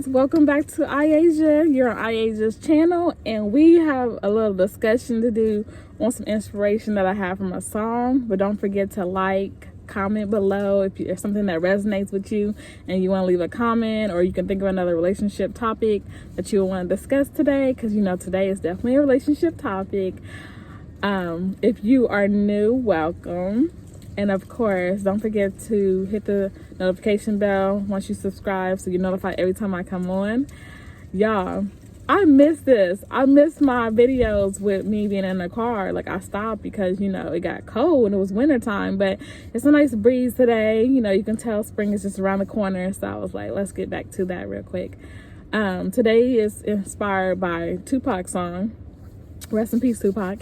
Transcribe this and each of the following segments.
welcome back to iAsia. You're on iAsia's channel, and we have a little discussion to do on some inspiration that I have from a song. But don't forget to like, comment below if there's something that resonates with you and you want to leave a comment, or you can think of another relationship topic that you want to discuss today, because you know today is definitely a relationship topic. If you are new, welcome. And of course, don't forget to hit the notification bell once you subscribe so you're notified every time I come on. Y'all, I miss this. I miss my videos with me being in the car. Like, I stopped because, you know, it got cold and it was winter time, but it's a nice breeze today. You know, you can tell spring is just around the corner. So I was like, let's get back to that real quick. Today is inspired by Tupac's song. Rest in peace, Tupac.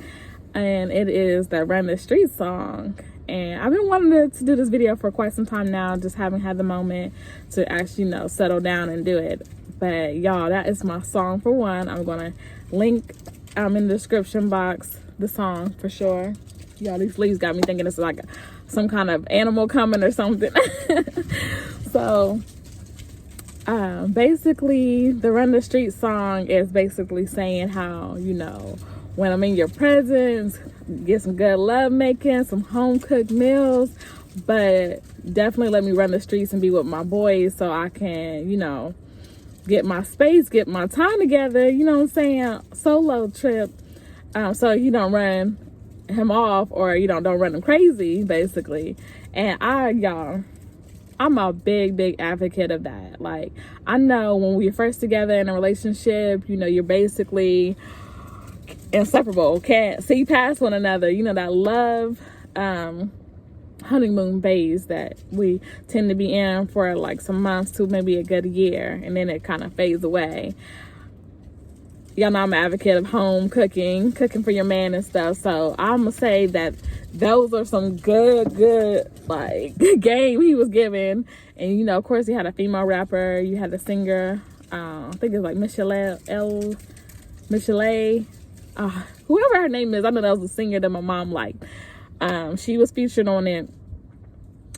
And it is the Run the Streetz song. And I've been wanting to do this video for quite some time now, just haven't had the moment to actually, you know, settle down and do it. But y'all, that is my song for one. I'm gonna link in the description box the song for sure. Y'all, these leaves got me thinking it's like some kind of animal coming or something. So basically the Run the Streetz song is basically saying how, you know, when I'm in your presence, get some good love making, some home cooked meals, but definitely let me run the streets and be with my boys so I can, you know, get my space, get my time together, you know what I'm saying? Solo trip. So you don't run him off, or you don't run him crazy, basically. And y'all, I'm a big advocate of that. Like, I know when we're first together in a relationship, you know, you're basically inseparable, can't see past one another, you know, that love honeymoon phase that we tend to be in for like some months to maybe a good year, and then it kind of fades away. Y'all know I'm an advocate of home cooking for your man and stuff, so I'm gonna say that those are some good like game he was giving. And you know, of course, you had a female rapper, you had a singer, I think it's like Michelle, whoever her name is. I know that was a singer that my mom liked. She was featured on it,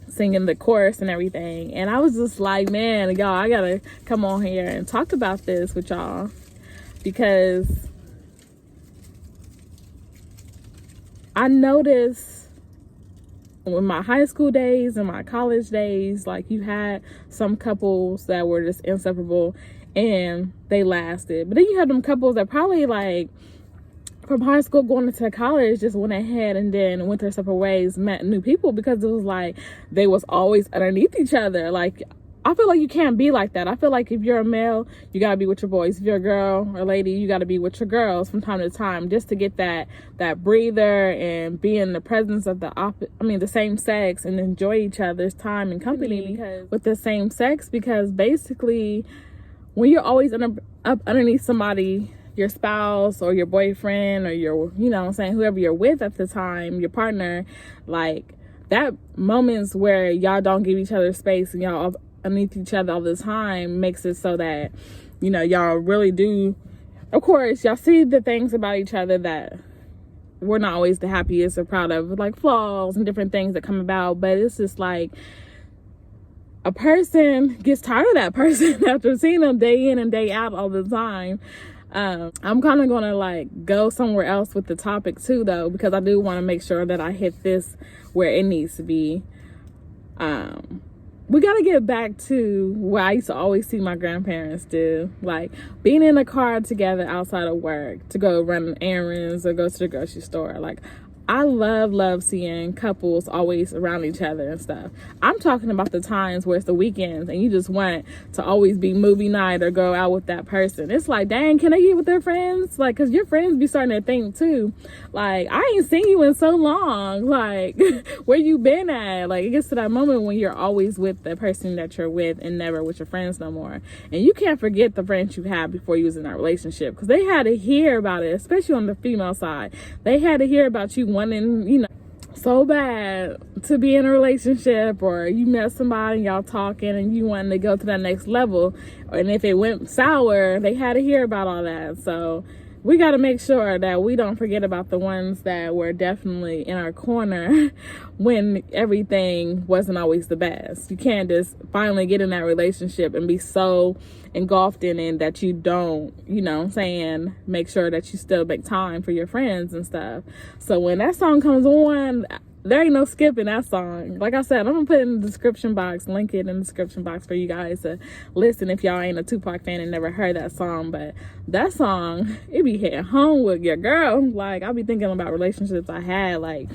singing the chorus and everything. And I was just like, man, y'all, I gotta come on here and talk about this with y'all, because I noticed in my high school days and my college days, like, you had some couples that were just inseparable and they lasted. But then you had them couples that probably, like, from high school going into college, just went ahead and then went their separate ways, met new people, because it was like they was always underneath each other. Like, I feel like you can't be like that. I feel like if you're a male, you gotta be with your boys. If you're a girl or lady, you gotta be with your girls from time to time, just to get that breather and be in the presence of the same sex, and enjoy each other's time and company with the same sex. Because basically, when you're always up underneath somebody, your spouse or your boyfriend or your, you know what I'm saying, whoever you're with at the time, your partner, like, that moments where y'all don't give each other space and y'all underneath each other all the time makes it so that, you know, y'all really do, of course, y'all see the things about each other that we're not always the happiest or proud of, like flaws and different things that come about. But it's just like, a person gets tired of that person after seeing them day in and day out all the time. I'm kind of gonna like go somewhere else with the topic too, though, because I do want to make sure that I hit this where it needs to be. We got to get back to what I used to always see my grandparents do, like being in a car together outside of work to go run errands or go to the grocery store. Like, I love seeing couples always around each other and stuff. I'm talking about the times where it's the weekends and you just want to always be movie night or go out with that person. It's like, dang, can they get with their friends? Like, because your friends be starting to think too, like, I ain't seen you in so long. Like, where you been at? Like, it gets to that moment when you're always with the person that you're with and never with your friends no more. And you can't forget the friends you had before you was in that relationship, because they had to hear about it, especially on the female side. They had to hear about you wanting, you know, so bad to be in a relationship, or you met somebody and y'all talking and you wanted to go to that next level, and if it went sour, they had to hear about all that. So we got to make sure that we don't forget about the ones that were definitely in our corner when everything wasn't always the best. You can't just finally get in that relationship and be so engulfed in it that you don't, you know what I'm saying, make sure that you still make time for your friends and stuff. So when that song comes on, there ain't no skipping that song. Like I said, I'm gonna put it in the description box, link it in the description box for you guys to listen if y'all ain't a Tupac fan and never heard that song. But that song, it be hitting home with your girl. Like, I'll be thinking about relationships I had. Like,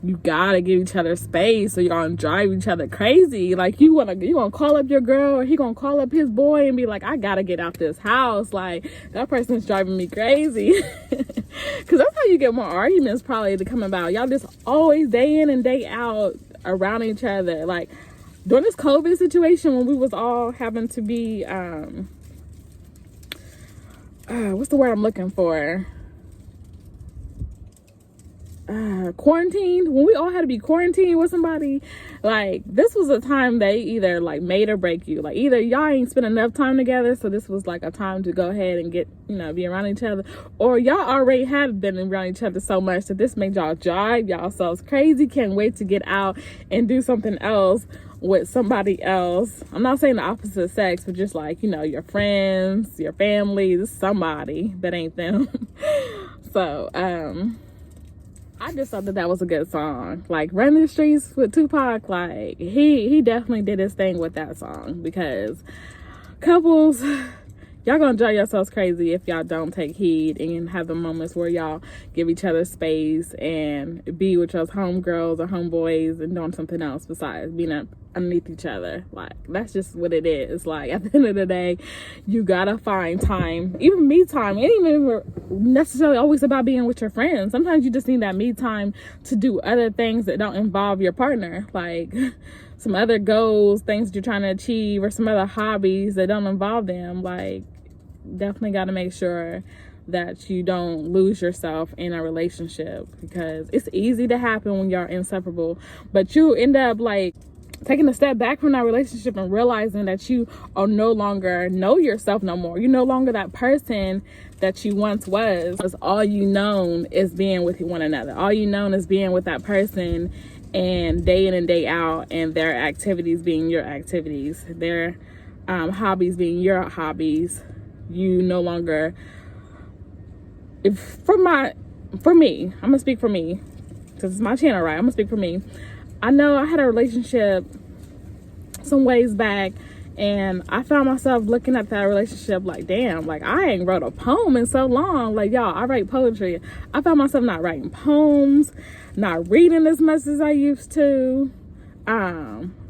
you gotta give each other space, so y'all don't drive each other crazy. Like, you gonna call up your girl, or he gonna call up his boy and be like, I gotta get out this house. Like, that person's driving me crazy. Because that's how you get more arguments probably to come about. Y'all just always day in and day out around each other. Like, during this COVID situation when we was all having to be what's the word I'm looking for, quarantined, when we all had to be quarantined with somebody, like, this was a time they either like made or break you. Like, either y'all ain't spent enough time together, so this was like a time to go ahead and get, you know, be around each other, or y'all already had been around each other so much that this made y'all drive y'all selves crazy, can't wait to get out and do something else with somebody else. I'm not saying the opposite sex, but just like, you know, your friends, your family, this somebody that ain't them. So I just thought that was a good song. Like, Run the Streets with Tupac, like, he definitely did his thing with that song, because couples, y'all gonna drive yourselves crazy if y'all don't take heed and have the moments where y'all give each other space and be with your homegirls or homeboys and doing something else besides being underneath each other. Like, that's just what it is. Like, at the end of the day, you gotta find time, even me time. It ain't even necessarily always about being with your friends. Sometimes you just need that me time to do other things that don't involve your partner, like some other goals, things that you're trying to achieve, or some other hobbies that don't involve them. Like, definitely got to make sure that you don't lose yourself in a relationship, because it's easy to happen when y'all inseparable, but you end up like taking a step back from that relationship and realizing that you are no longer know yourself no more. You're no longer that person that you once was. Because all you known is being with one another. All you known is being with that person, and day in and day out, and their activities being your activities, their hobbies being your hobbies. You no longer, for me, I'm gonna speak for me, because it's my channel, right? I'm gonna speak for me. I know I had a relationship some ways back, and I found myself looking at that relationship like, damn, like, I ain't wrote a poem in so long. Like, y'all, I write poetry. I found myself not writing poems, not reading as much as I used to.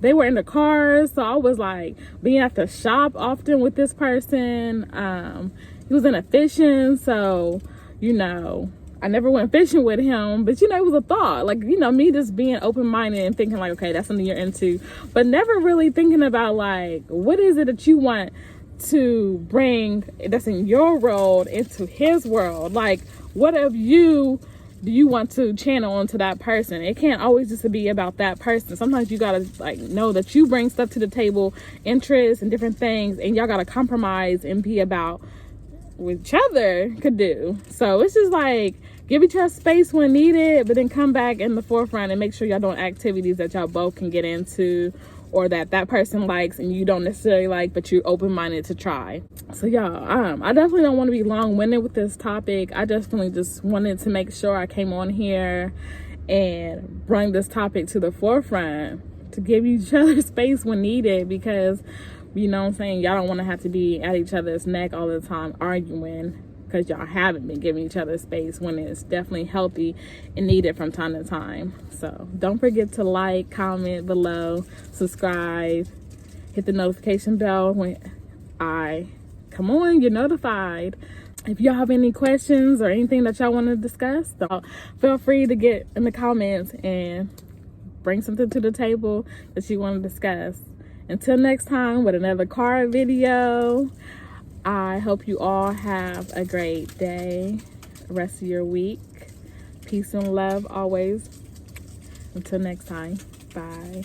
They were in the cars, so I was like being at the shop often with this person. He was into fishing, so, you know, I never went fishing with him, but, you know, it was a thought. Like, you know, me just being open-minded and thinking like, okay, that's something you're into, but never really thinking about like, what is it that you want to bring that's in your world into his world? Like, what of you do you want to channel onto that person? It can't always just be about that person. Sometimes you gotta like know that you bring stuff to the table, interests and different things, and y'all gotta compromise and be about what each other could do. So it's just like, give each other space when needed, but then come back in the forefront and make sure y'all doing activities that y'all both can get into, or that person likes and you don't necessarily like, but you're open-minded to try. So y'all, I definitely don't want to be long-winded with this topic. I definitely just wanted to make sure I came on here and bring this topic to the forefront, to give each other space when needed, because, you know what I'm saying, y'all don't want to have to be at each other's neck all the time arguing, because y'all haven't been giving each other space when it's definitely healthy and needed from time to time. So don't forget to like, comment below, subscribe, hit the notification bell when I come on, you're notified. If y'all have any questions or anything that y'all want to discuss, feel free to get in the comments and bring something to the table that you want to discuss. Until next time with another card video, I hope you all have a great day, rest of your week. Peace and love always. Until next time, bye.